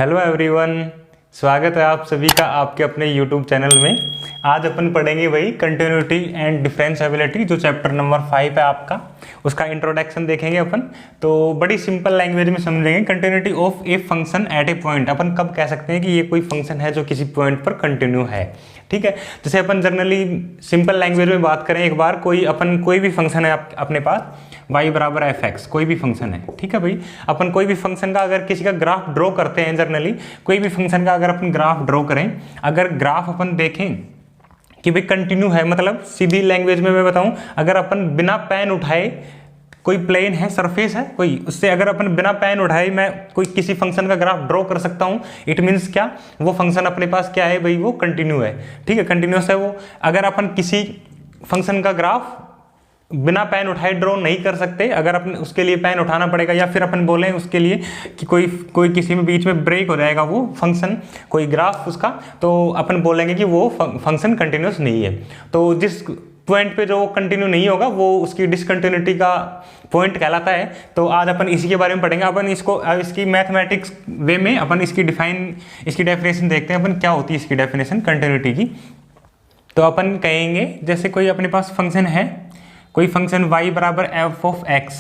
Hello everyone, स्वागत है आप सभी का आपके अपने यूट्यूब चैनल में। आज अपन पढ़ेंगे वही कंटिन्यूटी एंड डिफरेंशिएबिलिटी जो चैप्टर नंबर 5 है आपका, उसका इंट्रोडक्शन देखेंगे अपन। तो बड़ी सिंपल लैंग्वेज में समझेंगे continuity of a function at a point. अपन कब कह सकते हैं कि ये कोई फंक्शन है जो किसी पॉइंट पर कंटिन्यू है। ठीक है, जैसे अपन जनरली सिंपल लैंग्वेज में बात करें एक बार, कोई भी फंक्शन है अपने पास y बराबर एफ एक्स, कोई भी फंक्शन है। ठीक है भाई, अपन कोई भी फंक्शन का अगर किसी का ग्राफ ड्रॉ करते हैं, जनरली कोई भी फंक्शन का अगर अपन ग्राफ ड्रॉ करें, अगर ग्राफ अपन देखें कि भाई कंटिन्यू है, मतलब सीधी लैंग्वेज में मैं बताऊं, अगर अपन बिना पेन उठाए, कोई प्लेन है, सरफेस है कोई, उससे अगर अपन बिना पेन उठाए मैं कोई किसी फंक्शन का ग्राफ ड्रॉ कर सकता हूं, इट मीन्स क्या, वो फंक्शन अपने पास क्या है भाई, वो कंटिन्यू है। ठीक है, कंटिन्यूस है वो। अगर अपन किसी फंक्शन का ग्राफ बिना पेन उठाए ड्रॉ नहीं कर सकते, अगर अपन उसके लिए पेन उठाना पड़ेगा, या फिर अपन बोलें उसके लिए कि कोई किसी में बीच में ब्रेक हो जाएगा वो फंक्शन, कोई ग्राफ उसका, तो अपन बोलेंगे कि वो फंक्शन कंटिन्यूस नहीं है। तो जिस पॉइंट पे जो कंटिन्यू नहीं होगा वो उसकी डिसकंटिन्यूटी का पॉइंट कहलाता है। तो आज अपन इसी के बारे में पढ़ेंगे। अपन इसकी मैथमेटिक्स वे में अपन इसकी डेफिनेशन देखते हैं, अपन क्या होती है इसकी डेफिनेशन कंटिन्यूटी की। तो अपन कहेंगे जैसे कोई अपने पास फंक्शन है, कोई फंक्शन y बराबर एफ ऑफ एक्स।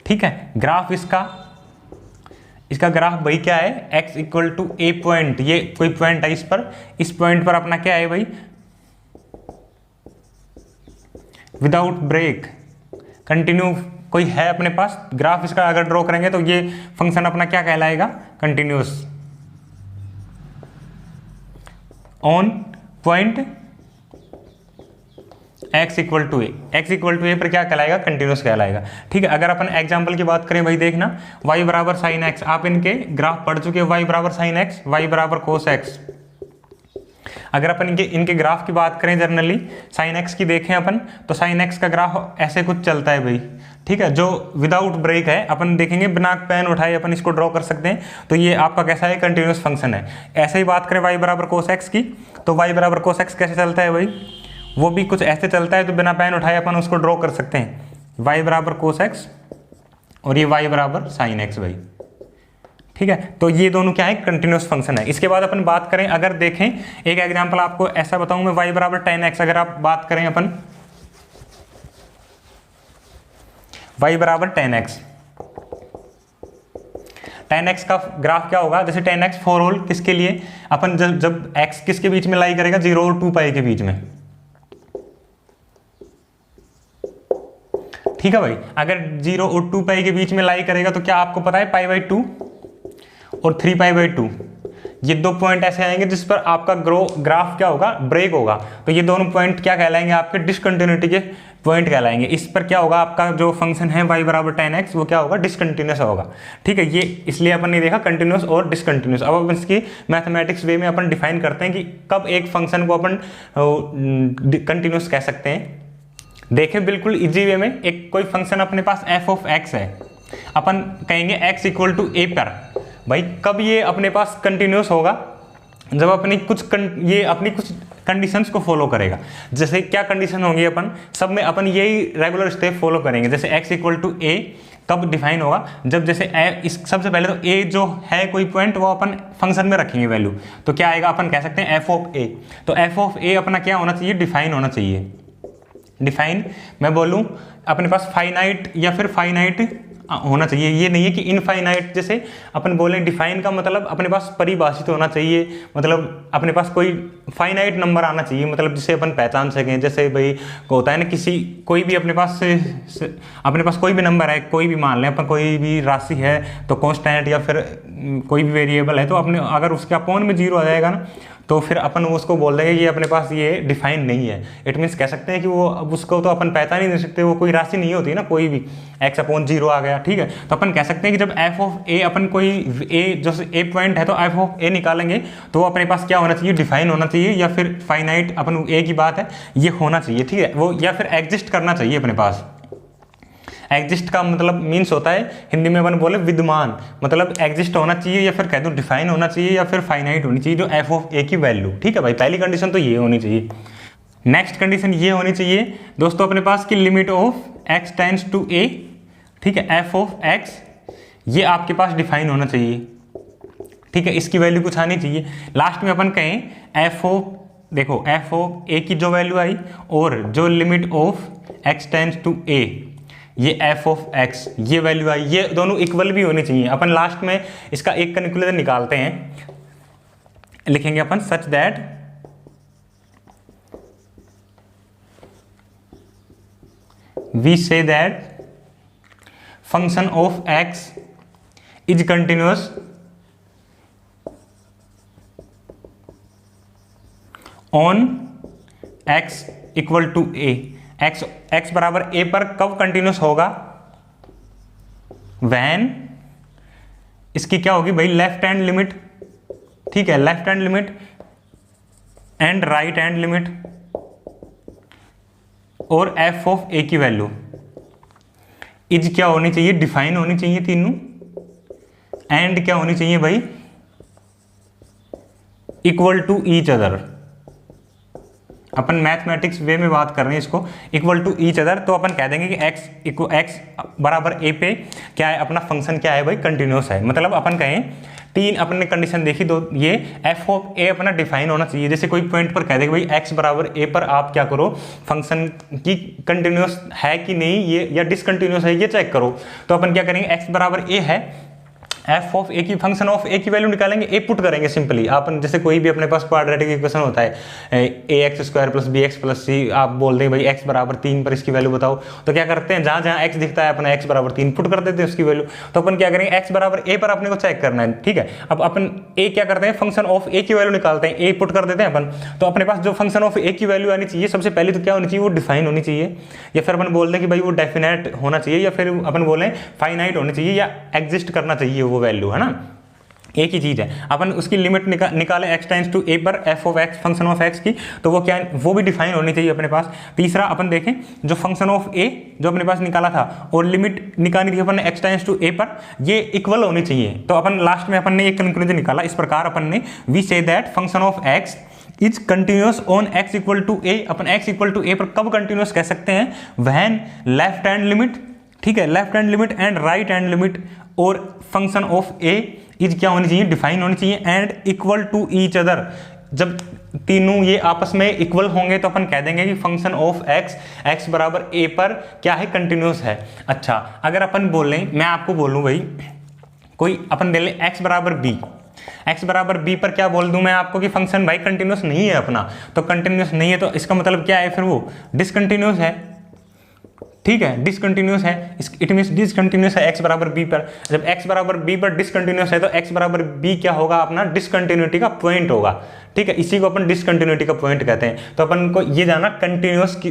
ठीक है, ग्राफ इसका ग्राफ भाई क्या है, x equal to A point, ये कोई पॉइंट है, इस पॉइंट पर अपना क्या है भाई, विदाउट ब्रेक कंटिन्यू कोई है अपने पास ग्राफ, इसका अगर ड्रॉ करेंगे तो ये फंक्शन अपना क्या कहलाएगा, continuous on point x equal to ए पर क्या कहलाएगा, कंटिन्यूस कहलाएगा। ठीक है, अगर अपन एग्जांपल की बात करें भाई, देखना y बराबर साइन एक्स, आप इनके ग्राफ पढ़ चुके हो, y बराबर साइन एक्स, y बराबर कोस एक्स। अगर अपन इनके ग्राफ की बात करें, जनरली साइन एक्स की देखें अपन, तो साइन एक्स का ग्राफ ऐसे कुछ चलता है भाई। ठीक है, जो विदाउट ब्रेक है, अपन देखेंगे बिना पेन उठाए अपन इसको ड्रॉ कर सकते हैं, तो ये आपका कैसा है, कंटिन्यूस फंक्शन है। ऐसे ही बात करें y बराबर कोस एक्स की, तो y बराबर कोस एक्स कैसे चलता है भाई, वो भी कुछ ऐसे चलता है, तो बिना पेन उठाए अपन उसको ड्रॉ कर सकते हैं, y बराबर कोस एक्स और ये y बराबर साइन एक्स भाई। ठीक है, तो ये दोनों क्या है, कंटिन्यूस फंक्शन है। इसके बाद अपन बात करें, अगर देखें एक एग्जांपल आपको ऐसा बताऊं मैं, y बराबर टेन एक्स, अगर आप बात करें अपन y बराबर टेन एक्स, टेन एक्स का ग्राफ क्या होगा, जैसे टेन एक्स फॉर ऑल किसके लिए, अपन जब x किसके बीच में लाई करेगा, 0 और 2 पाई के बीच में। ठीक है भाई, अगर 0 और 2 पाई के बीच में लाई करेगा तो क्या आपको पता है, पाई बाई 2 और 3 पाई बाई 2, ये दो पॉइंट ऐसे आएंगे जिस पर आपका ग्राफ क्या होगा, ब्रेक होगा। तो ये दोनों पॉइंट क्या कहलाएंगे, आपके डिसकंटिन्यूटी के पॉइंट कहलाएंगे। इस पर क्या होगा, आपका जो फंक्शन है y बराबर टेन एक्स, वो क्या होगा, डिसकंटिन्यूस होगा। ठीक है, ये इसलिए अपन ने देखा कंटिन्यूस और डिसकंटिन्यूस। अब अपन इसकी मैथमेटिक्स वे में अपन डिफाइन करते हैं कि कब एक फंक्शन को अपन कंटिन्यूस कह सकते हैं। देखें बिल्कुल इजी वे में, एक कोई फंक्शन अपने पास f ऑफ x है, अपन कहेंगे x इक्वल टू ए पर, भाई कब ये अपने पास कंटिन्यूस होगा, जब अपनी कुछ कंडीशंस को फॉलो करेगा। जैसे क्या कंडीशन होंगी, अपन सब में अपन यही रेगुलर स्टेप फॉलो करेंगे। जैसे x इक्वल टू ए कब डिफाइन होगा, जब जैसे सबसे पहले तो a जो है कोई पॉइंट, वो अपन फंक्शन में रखेंगे वैल्यू, तो क्या आएगा, अपन कह सकते हैं f ऑफ a। तो f ऑफ a अपना क्या होना चाहिए, डिफाइन होना चाहिए। डिफाइन मैं बोलूं अपने पास फाइनाइट या फिर फाइनाइट होना चाहिए, ये नहीं है कि इनफाइनाइट। जैसे अपन बोले डिफाइन का मतलब अपने पास परिभाषित होना चाहिए, मतलब अपने पास कोई फाइनाइट नंबर आना चाहिए, मतलब जिसे अपन पहचान सकें। जैसे भाई होता है ना, कोई भी अपने पास कोई भी नंबर है, कोई भी मान लें अपन, कोई भी राशि है तो कांस्टेंट या फिर कोई भी वेरिएबल है, तो अपने अगर उसके अपोन में 0 आ जाएगा ना, तो फिर अपन उसको बोल देंगे कि अपने पास ये डिफाइन नहीं है। इट मीन्स कह सकते हैं कि वो, अब उसको तो अपन पहचान ही नहीं सकते, वो कोई राशि नहीं होती ना, कोई भी x अपॉन 0 आ गया। ठीक है, तो अपन कह सकते हैं कि जब f ऑफ a, अपन कोई a जैसे a पॉइंट है तो f ऑफ a निकालेंगे, तो वो अपने पास क्या होना चाहिए, डिफाइन होना चाहिए, या फिर फाइनाइट, अपन a की बात है ये होना चाहिए। ठीक है, वो या फिर एग्जिस्ट करना चाहिए अपने पास। एग्जिस्ट का मतलब मीन्स होता है, हिंदी में अपन बोले विद्यमान, मतलब एग्जिस्ट होना चाहिए, या फिर कह दूं डिफाइन होना चाहिए, या फिर फाइनाइट होनी चाहिए जो f ऑफ a की वैल्यू। ठीक है भाई, पहली कंडीशन तो ये होनी चाहिए। नेक्स्ट कंडीशन ये होनी चाहिए दोस्तों अपने पास की limit of x tends to a। ठीक है, f ऑफ x ये आपके पास डिफाइन होना चाहिए। ठीक है, इसकी वैल्यू कुछ आनी चाहिए। लास्ट में अपन कहें एफ ऑफ, देखो एफ ऑफ ए की जो वैल्यू आई और जो limit of x tends to a, ये एफ ऑफ एक्स ये वैल्यू आई, ये दोनों इक्वल भी होनी चाहिए। अपन लास्ट में इसका एक कैलकुलेटर निकालते हैं, लिखेंगे अपन such that we say that function of x is continuous on x equal to a. X बराबर ए पर कब कंटिन्यूस होगा? वैन इसकी क्या होगी भाई, लेफ्ट हैंड लिमिट, ठीक है, left hand limit and right hand limit और एफ ऑफ ए की वैल्यू इज क्या होनी चाहिए, डिफाइन होनी चाहिए तीनों, एंड क्या होनी चाहिए भाई, इक्वल टू ईच अदर। अपन मैथमेटिक्स वे में बात कर रहे हैं इसको, इक्वल टू ईच अदर। तो अपन कह देंगे कि एक्स बराबर ए पे क्या है अपना फंक्शन, क्या है भाई, कंटिन्यूस है। मतलब अपन कहें तीन अपन ने कंडीशन देखी, दो ये एफ ऑफ ए अपना डिफाइन होना चाहिए। जैसे कोई पॉइंट पर कह दे भाई एक्स बराबर ए पर आप क्या करो, फंक्शन की कंटिन्यूस है कि नहीं ये, या डिसकंटिन्यूस है ये चेक करो। तो अपन क्या करेंगे, एक्स बराबर ए है, एफ ऑफ ए की फंक्शन ऑफ ए की वैल्यू निकालेंगे, ए पुट करेंगे सिंपली। अपन जैसे कोई भी अपने पास क्वाड्रेटिक इक्वेशन होता है a x square plus b x plus c, आप बोल दें भाई एक्स बराबर 3 पर इसकी वैल्यू बताओ, तो क्या करते हैं जहां जहां एक्स दिखता है अपना एक्स बराबर 3 पुट कर देते हैं उसकी वैल्यू। तो अपन क्या करेंगे, एक्स बराबर ए पर अपने को चेक करना है, ठीक है। अब अपन ए क्या करते हैं, फंक्शन ऑफ ए की वैल्यू निकालते हैं, ए पुट कर देते हैं अपन। तो अपने पास जो फंक्शन ऑफ ए की वैल्यू आनी चाहिए, सबसे पहले तो क्या होनी चाहिए, वो डिफाइन होनी चाहिए, या फिर अपन बोल दें कि भाई वो डेफिनेट होना चाहिए, या फिर अपन बोलें फाइनाइट होनी चाहिए, या एग्जिस्ट करना चाहिए वो वैल्यू, है ना, एक ही चीज है। अपन उसकी लिमिट निकाले एक्स टेंड्स टू ए पर F of x, function of x की, तो वो क्या, वो भी डिफाइन होनी चाहिए अपने पास। तीसरा अपन देखें जो फंक्शन ऑफ ए जो अपने पास निकाला था और लिमिट निकालनी थी अपन ने एक्स टेंड्स टू ए पर, ये इक्वल होनी चाहिए। तो अपन लास्ट में अपन ने एक कंक्लूजन निकाला इस प्रकार, अपन ने we say that function of x is continuous on x equal to a. अपन एक्स इक्वल टू ए पर कब कंटिन्यूस कह सकते हैं, व्हेन लेफ्ट हैंड लिमिट, ठीक है, left hand limit and right hand limit और फंक्शन ऑफ ए इज क्या होनी चाहिए, डिफाइन होनी चाहिए, and equal to each other. जब तीनों ये आपस में इक्वल होंगे तो अपन कह देंगे कि फंक्शन ऑफ एक्स, एक्स बराबर ए पर क्या है, कंटिन्यूस है। अच्छा, अगर अपन बोलें, मैं आपको बोलूं भाई कोई अपन ले लें एक्स बराबर बी, एक्स बराबर बी पर क्या बोल दूं मैं आपको कि फंक्शन भाई कंटिन्यूस नहीं है अपना, तो कंटिन्यूस नहीं है तो इसका मतलब क्या है, फिर वो डिसकंटिन्यूस है, ठीक है, डिसकंटिन्यूस है, इट मींस डिसकंटिन्यूस है एक्स बराबर बी पर। जब एक्स बराबर बी पर डिसकंटिन्यूस है तो एक्स बराबर बी क्या होगा, अपना डिसकंटिन्यूटी का पॉइंट होगा, ठीक है, इसी को अपन डिसकंटिन्यूटी का पॉइंट कहते हैं। तो अपन को ये जाना कंटिन्यूस की,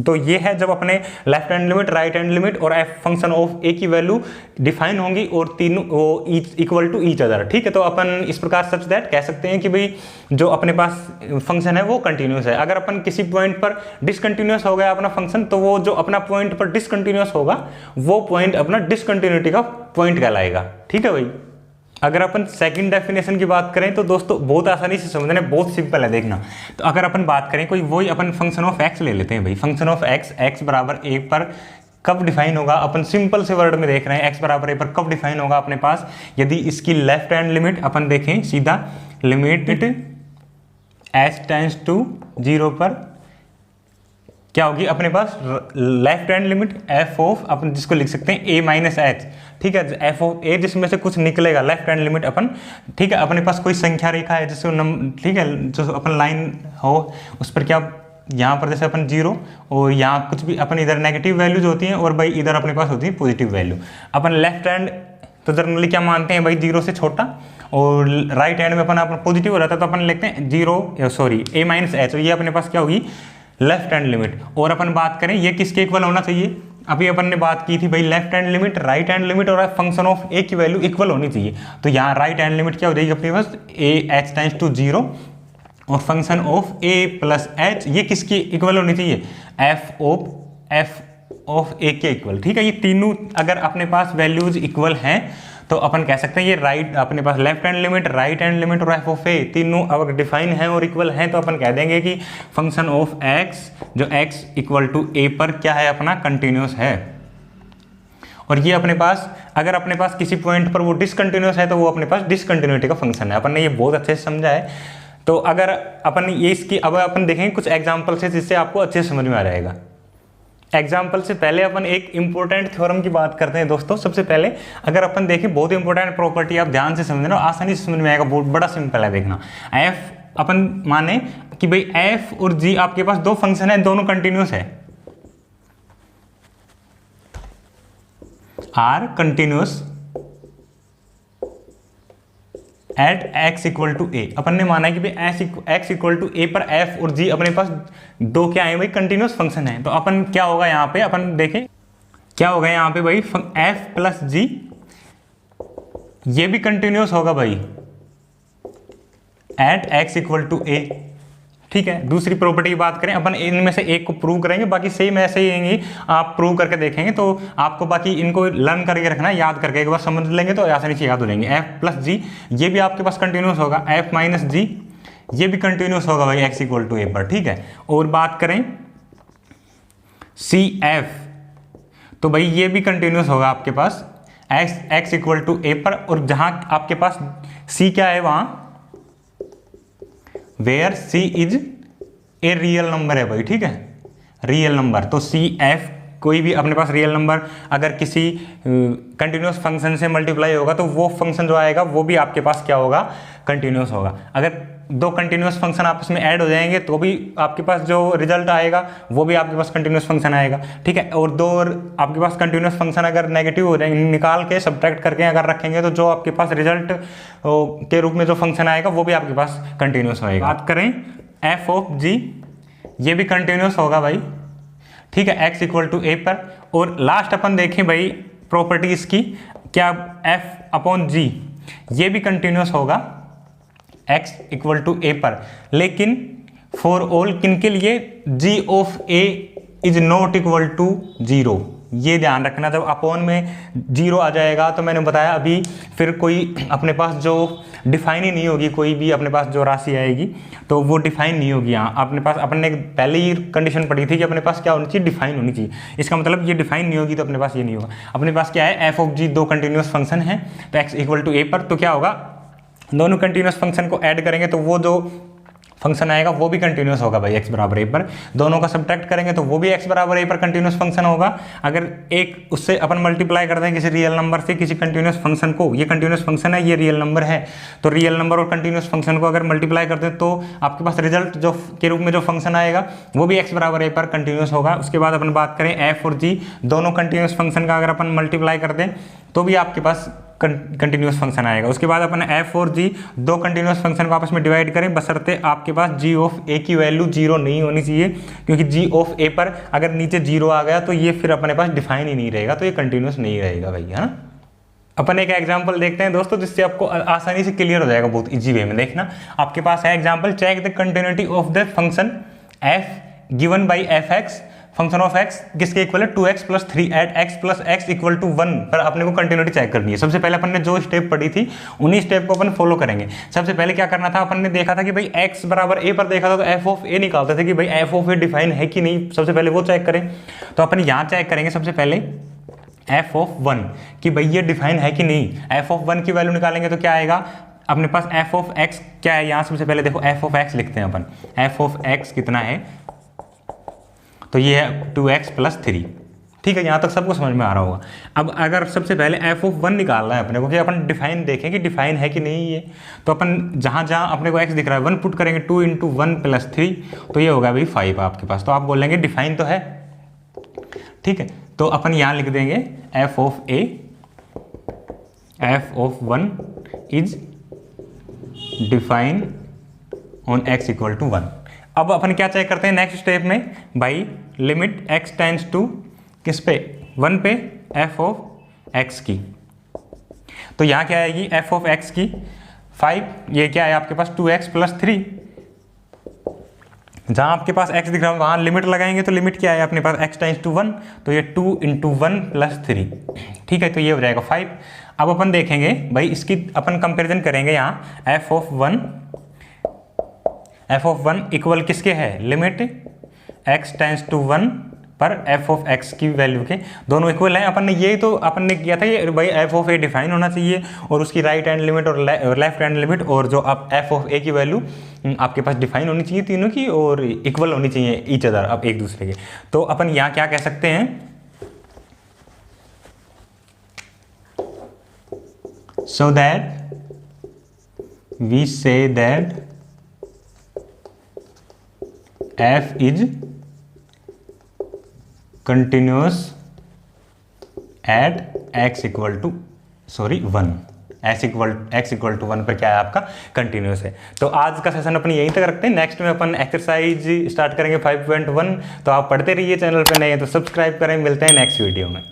तो ये है जब अपने left hand limit, right hand limit और एफ फंक्शन ऑफ ए की वैल्यू डिफाइन होंगी और तीनों वो इक्वल टू ईच अदर, ठीक है। तो अपन इस प्रकार सच दैट कह सकते हैं कि भाई जो अपने पास फंक्शन है वो कंटिन्यूस है। अगर अपन किसी पॉइंट पर डिसकंटिन्यूस हो गया अपना फंक्शन, तो वो जो अपना पॉइंट पर डिसकंटिन्यूस होगा वो पॉइंट अपना डिसकंटिन्यूटी का पॉइंट कहलाएगा, ठीक है भाई। अगर अपन सेकंड डेफिनेशन की बात करें तो दोस्तों बहुत आसानी से समझना है, बहुत सिंपल है, देखना। तो अगर अपन बात करें कोई वही अपन फंक्शन ऑफ एक्स ले लेते हैं भाई, फंक्शन ऑफ एक्स, एक्स बराबर ए पर कब डिफाइन होगा, अपन सिंपल से वर्ड में देख रहे हैं, एक्स बराबर ए पर कब डिफाइन होगा अपने पास, यदि इसकी लेफ्ट हैंड लिमिट अपन देखें सीधा, लिमिट एच टेंड्स टू 0 पर क्या होगी अपने पास, left hand limit f of, अपन जिसको लिख सकते हैं ए माइनस एच, ठीक है, एफ ऑफ ए जिसमें से कुछ निकलेगा, लेफ्ट हैंड लिमिट अपन, ठीक है, अपने पास कोई संख्या रेखा है जिसको ठीक है, जो अपन लाइन हो उस पर क्या, यहाँ पर जैसे अपन 0 और यहाँ कुछ भी अपन इधर नेगेटिव वैल्यूज होती हैं और भाई इधर अपने पास होती है पॉजिटिव वैल्यू। अपन लेफ्ट हैंड तो जनरली क्या मानते हैं भाई 0 से छोटा, और राइट हैंड में अपन पॉजिटिव हो रहता है तो अपन लिखते हैं 0 सॉरी ए माइनस एच, ये अपने पास क्या होगी, लेफ्ट हैंड लिमिट। और अपन बात करें ये किसके इक्वल होना चाहिए, अभी अपन ने बात की थी भाई left hand limit, right hand limit और फंक्शन ऑफ ए की वैल्यू इक्वल होनी चाहिए। तो यहाँ राइट हैंड लिमिट क्या हो जाएगी अपने पास, ए एच टेंड्स टू 0 और function of A plus H ये किसकी इक्वल होनी चाहिए, एफ ऑफ ए के इक्वल, ठीक है। ये तीनों अगर अपने पास वैल्यूज इक्वल हैं तो अपन कह सकते हैं ये राइट, अपने पास left hand limit, right hand limit और एफ ऑफ ए तीनों अगर डिफाइन है और इक्वल हैं तो अपन कह देंगे कि फंक्शन ऑफ एक्स जो एक्स इक्वल टू ए पर क्या है अपना, कंटिन्यूस है। और ये अपने पास अगर अपने पास किसी पॉइंट पर वो डिसकंटिन्यूस है तो वो अपने पास डिसकंटिन्यूटी का फंक्शन है। अपन ने ये बहुत अच्छे से समझा है। तो अगर अपन ये इसकी अब अपन देखेंगे कुछ एग्जाम्पल से जिससे आपको अच्छे से समझ में आ जाएगा। एग्जाम्पल से पहले अपन एक इंपॉर्टेंट थ्योरम की बात करते हैं दोस्तों। सबसे पहले अगर अपन देखें बहुत इंपॉर्टेंट प्रॉपर्टी, आप ध्यान से समझना, आसानी से समझ में आएगा, बहुत बड़ा सिंपल है। देखना एफ अपन माने कि भाई एफ और जी आपके पास दो फंक्शन है, दोनों कंटिन्यूस है, are continuous at x equal to a. अपन ने माना कि भाई एक्स इक्वल टू ए पर एफ और जी अपने पास दो क्या है भाई, कंटिन्यूस फंक्शन है। तो अपन क्या होगा यहाँ पे, अपन देखें क्या होगा यहाँ पे भाई, एफ प्लस जी ये भी कंटिन्यूस होगा भाई एट एक्स इक्वल टू ए। ठीक है, दूसरी प्रॉपर्टी की बात करें अपन, इनमें से एक को प्रूव करेंगे, बाकी सेम ऐसे ही होंगी, आप प्रूव करके देखेंगे तो आपको बाकी इनको लर्न करके रखना है, याद करके एक बार समझ लेंगे तो आसानी से याद हो जाएंगे। एफ प्लस जी ये भी आपके पास कंटिन्यूस होगा, एफ माइनस जी ये भी कंटिन्यूस होगा भाई एक्स इक्वल टू ए पर। ठीक है, और बात करें सी एफ तो भाई ये भी कंटिन्यूस होगा आपके पास एक्स इक्वल टू ए पर, और जहां आपके पास सी क्या है वहां where C is a real number है भाई। ठीक है, रियल नंबर, तो सी एफ कोई भी अपने पास रियल नंबर अगर किसी कंटिन्यूस फंक्शन से मल्टीप्लाई होगा तो वो फंक्शन जो आएगा वो भी आपके पास क्या होगा, कंटिन्यूस होगा। अगर दो कंटिन्यूस फंक्शन आपस में ऐड हो जाएंगे तो भी आपके पास जो रिजल्ट आएगा वो भी आपके पास कंटिन्यूस फंक्शन आएगा। ठीक है, और दो आपके पास कंटिन्यूस फंक्शन अगर नेगेटिव हो जाएंगे, निकाल के सब्ट्रैक्ट करके अगर रखेंगे तो जो आपके पास रिजल्ट के रूप में जो फंक्शन आएगा वो भी आपके पास कंटिन्यूस होएगा। बात करें एफ ऑफ जी ये भी कंटिन्यूस होगा भाई। ठीक है, एक्स इक्वल टू ए पर, और लास्ट अपन देखें भाई प्रॉपर्टीज की, क्या एफ अपॉन जी ये भी कंटिन्यूस होगा x इक्वल टू ए पर, लेकिन फॉर ऑल किन के लिए, g of a is not equal to 0। ये ध्यान रखना, जब अपॉन में 0 आ जाएगा तो मैंने बताया अभी फिर कोई अपने पास जो डिफाइन ही नहीं होगी, कोई भी अपने पास जो राशि आएगी तो वो डिफाइन नहीं होगी। यहाँ अपने पास अपन ने पहले ही कंडीशन पढ़ी थी कि अपने पास क्या होनी चाहिए, डिफाइन होनी चाहिए। इसका मतलब ये डिफाइन नहीं होगी तो अपने पास ये नहीं होगा। अपने पास क्या है, एफ ऑफ जी दो कंटिन्यूस फंक्शन है, तो एक्स इक्वल टू ए पर, तो क्या होगा दोनों कंटिन्यूस फंक्शन को ऐड करेंगे तो वो जो फंक्शन आएगा वो भी कंटिन्यूस होगा भाई x बराबर a पर। दोनों का सब्ट्रैक्ट करेंगे तो वो भी x बराबर a पर कंटिन्यूस फंक्शन होगा। अगर एक उससे अपन मल्टीप्लाई करते हैं किसी रियल नंबर से किसी कंटिन्यूस फंक्शन को, ये कंटिन्यूस फंक्शन है ये रियल नंबर है, तो रियल नंबर और कंटिन्यूस फंक्शन को अगर मल्टीप्लाई करते हैं तो आपके पास रिजल्ट जो के रूप में जो फंक्शन आएगा वो भी x बराबर a पर कंटिन्यूस होगा। उसके बाद अपन बात करें f और g दोनों कंटिन्यूस फंक्शन का अगर अपन मल्टीप्लाई कर दें तो भी आपके पास कंटिन्यूस फंक्शन आएगा। उसके बाद अपन f और g दो कंटिन्यूस फंक्शन को आपस में डिवाइड करें, बशर्ते आपके पास g ऑफ a की वैल्यू 0 नहीं होनी चाहिए, क्योंकि g ऑफ a पर अगर नीचे 0 आ गया तो ये फिर अपने पास डिफाइन ही नहीं रहेगा, तो ये कंटिन्यूस नहीं रहेगा भाई, है ना। अपन एक एग्जांपल देखते हैं दोस्तों जिससे आपको आसानी से क्लियर हो जाएगा बहुत इजी वे में। देखना आपके पास है example, check the continuity of the function f given by F X, function of x किसके इक्वल है 2x plus 3 at x plus x equal to 1 पर अपने को कंटिन्यूटी चेक करनी है। सबसे पहले अपन ने जो स्टेप पढ़ी थी उन्हीं स्टेप को अपन फॉलो करेंगे। सबसे पहले क्या करना था, अपन ने देखा था कि भाई x बराबर a पर देखा था तो f ऑफ a निकालते थे कि भाई f ऑफ a डिफाइन है कि नहीं, सबसे पहले वो चेक करें। तो अपन यहाँ चेक करेंगे सबसे पहले f ऑफ 1 कि भाई ये डिफाइन है कि नहीं। f ऑफ 1 की वैल्यू निकालेंगे तो क्या आएगा अपने पास, f ऑफ x क्या है, यहाँ सबसे पहले देखो f ऑफ x लिखते हैं अपन, f ऑफ x कितना है तो ये है 2x प्लस 3। ठीक है, यहाँ तक सबको समझ में आ रहा होगा। अब अगर सबसे पहले f ऑफ 1 निकालना है अपने को कि अपन डिफाइन देखें कि डिफाइन है कि नहीं ये, तो अपन जहाँ जहाँ अपने को x दिख रहा है 1 पुट करेंगे, 2 इंटू 1 प्लस 3 तो ये होगा भाई 5 आपके पास, तो आप बोलेंगे डिफाइन तो है। ठीक है, तो अपन यहाँ लिख देंगे f of a f of 1 is define on x equal to 1। अब अपन क्या चेक करते हैं नेक्स्ट स्टेप में, भाई लिमिट x टेंड्स टू किस पे 1 पे f ऑफ x की, तो यहाँ क्या आएगी f ऑफ x की 5, ये क्या है आपके पास 2x प्लस 3, जहाँ आपके पास x दिख रहा है वहाँ लिमिट लगाएंगे तो लिमिट क्या है अपने पास x टेंड्स टू 1, तो ये 2 इंटू 1 प्लस 3। ठीक है, तो ये हो जाएगा 5। अब अपन देखेंगे भाई इसकी अपन कंपेरिजन करेंगे, यहाँ f ऑफ 1 इक्वल किसके है, लिमिट x टेंड्स टू 1 पर एफ ऑफ एक्स की वैल्यू के दोनों इक्वल हैं। अपन ने यही तो अपन ने किया था कि भाई एफ ऑफ ए डिफाइन होना चाहिए और उसकी राइट हैंड लिमिट और लेफ्ट हैंड लिमिट और जो आप एफ ऑफ ए की वैल्यू आपके पास डिफाइन होनी चाहिए तीनों की और इक्वल होनी चाहिए ईच अदर, अब एक दूसरे के। तो अपन यहाँ क्या कह सकते हैं, so that we say that f is continuous at x equal to 1, x equal to 1 पर क्या है आपका कंटिन्यूस है। तो आज का सेशन अपन यहीं तक रखते हैं, नेक्स्ट में अपन एक्सरसाइज स्टार्ट करेंगे 5.1। तो आप पढ़ते रहिए, चैनल पे नए हैं तो सब्सक्राइब करें। मिलते हैं नेक्स्ट वीडियो में।